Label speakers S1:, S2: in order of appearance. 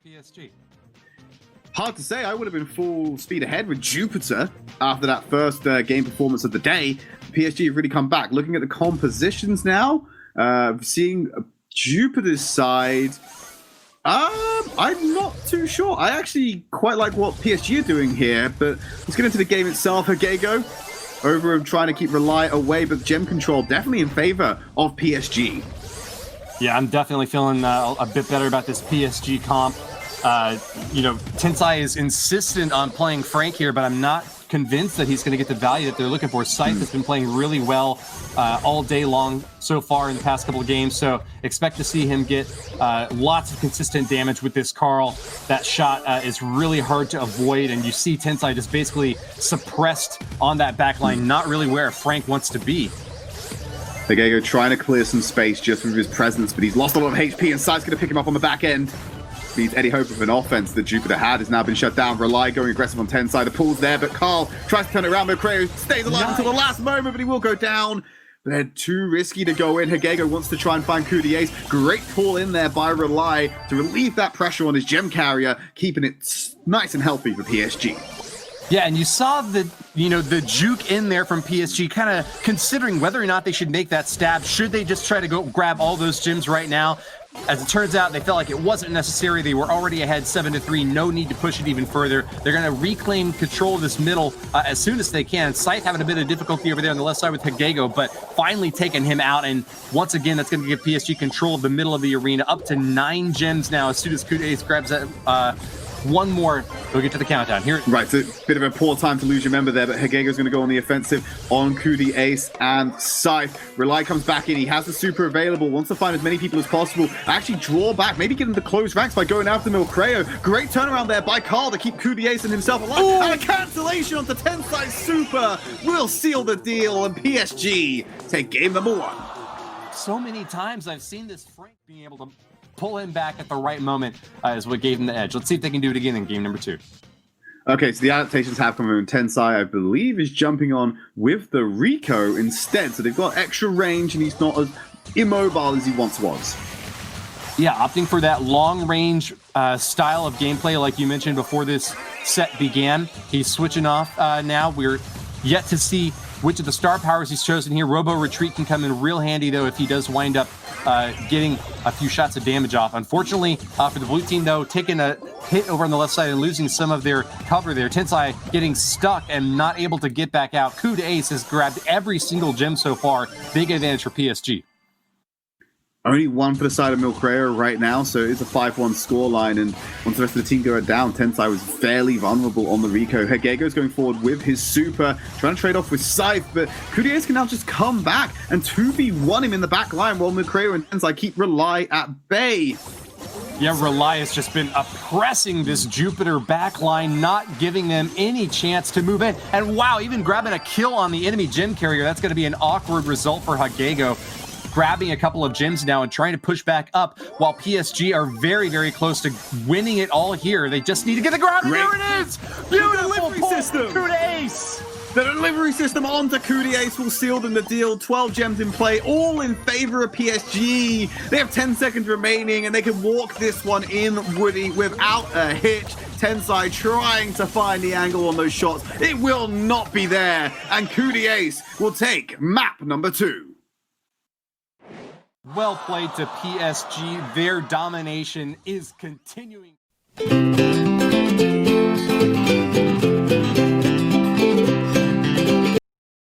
S1: PSG.
S2: Hard to say. I would have been full speed ahead with Jupiter after that first game performance of the day. PSG have really come back. Looking at the compositions now, seeing Jupiter's side, I'm not too sure. I actually quite like what PSG are doing here, but let's get into the game itself. Hagego over him trying to keep Rely away, but gem control definitely in favor of PSG.
S1: Yeah, I'm definitely feeling a bit better about this PSG comp. Tensai is insistent on playing Frank here, but I'm not convinced that he's going to get the value that they're looking for. Scythe has been playing really well all day long so far in the past couple of games, so expect to see him get lots of consistent damage with this Carl. That shot is really hard to avoid, and you see Tensai just basically suppressed on that backline, not really where Frank wants to be.
S2: Hagego trying to clear some space just with his presence, but he's lost a lot of HP, and Scythe's going to pick him up on the back end. Means any hope of an offense that Jupiter had has now been shut down. Rely going aggressive on Tensai. The pull's there, but Carl tries to turn it around. Mocreo stays alive until the last moment, but he will go down. They're too risky to go in. Hagego wants to try and find Coup d'Ace. Great pull in there by Rely to relieve that pressure on his gem carrier, keeping it nice and healthy for PSG.
S1: Yeah, and you saw the juke in there from PSG, kind of considering whether or not they should make that stab. Should they just try to go grab all those gems right now? As it turns out, they felt like it wasn't necessary. They were already ahead 7-3. No need to push it even further. They're going to reclaim control of this middle as soon as they can. Scythe having a bit of difficulty over there on the left side with Hagego, but finally taking him out. And once again, that's going to give PSG control of the middle of the arena. Up to 9 gems now as soon as Coup d'Ace grabs that one more. We'll get to the countdown here.
S2: Right, so a bit of a poor time to lose your member there, but Hagego's going to go on the offensive on Coup d'Ace and Scythe. Rely comes back in. He has the super available, wants to find as many people as possible. Actually draw back, maybe get him to close ranks by going after Mocreo. Great turnaround there by Carl to keep Coup d'Ace and himself alive. Ooh. And a cancellation onto Tensai super will seal the deal, and PSG take game number 1.
S1: So many times I've seen this Frank being able to pull him back at the right moment is what gave him the edge. Let's see if they can do it again in game number 2.
S2: Okay, so the adaptations have come in. Tensai, I believe, is jumping on with the Rico instead. So they've got extra range, and he's not as immobile as he once was.
S1: Yeah, opting for that long-range style of gameplay like you mentioned before this set began. He's switching off now. We're yet to see which of the star powers he's chosen here. Robo Retreat can come in real handy, though, if he does wind up getting a few shots of damage off. Unfortunately, for the blue team, though, taking a hit over on the left side and losing some of their cover there. Tensai getting stuck and not able to get back out. Coup d'Ace has grabbed every single gem so far. Big advantage for PSG.
S2: Only 1 for the side of Mocreo right now, so it's a 5-1 scoreline, and once the rest of the team go down, Tensai was fairly vulnerable on the Rico. Hagego's going forward with his super, trying to trade off with Scythe, but Coup d'Ace can now just come back and 2v1 him in the back line while Mocreo and Tensai keep Rely at bay.
S1: Yeah, Rely has just been oppressing this Jupiter backline, not giving them any chance to move in. And wow, even grabbing a kill on the enemy gem carrier, that's going to be an awkward result for Hagego. Grabbing a couple of gems now and trying to push back up while PSG are very, very close to winning it all here. They just need to get the grab, and there it is! Beautiful pull, Coup d'Ace!
S2: The delivery system onto Coup d'Ace will seal them the deal. 12 gems in play, all in favor of PSG. They have 10 seconds remaining, and they can walk this one in, Woody, without a hitch. Tensai trying to find the angle on those shots. It will not be there, and Coup d'Ace will take map number 2.
S1: Well played to PSG. Their domination is continuing.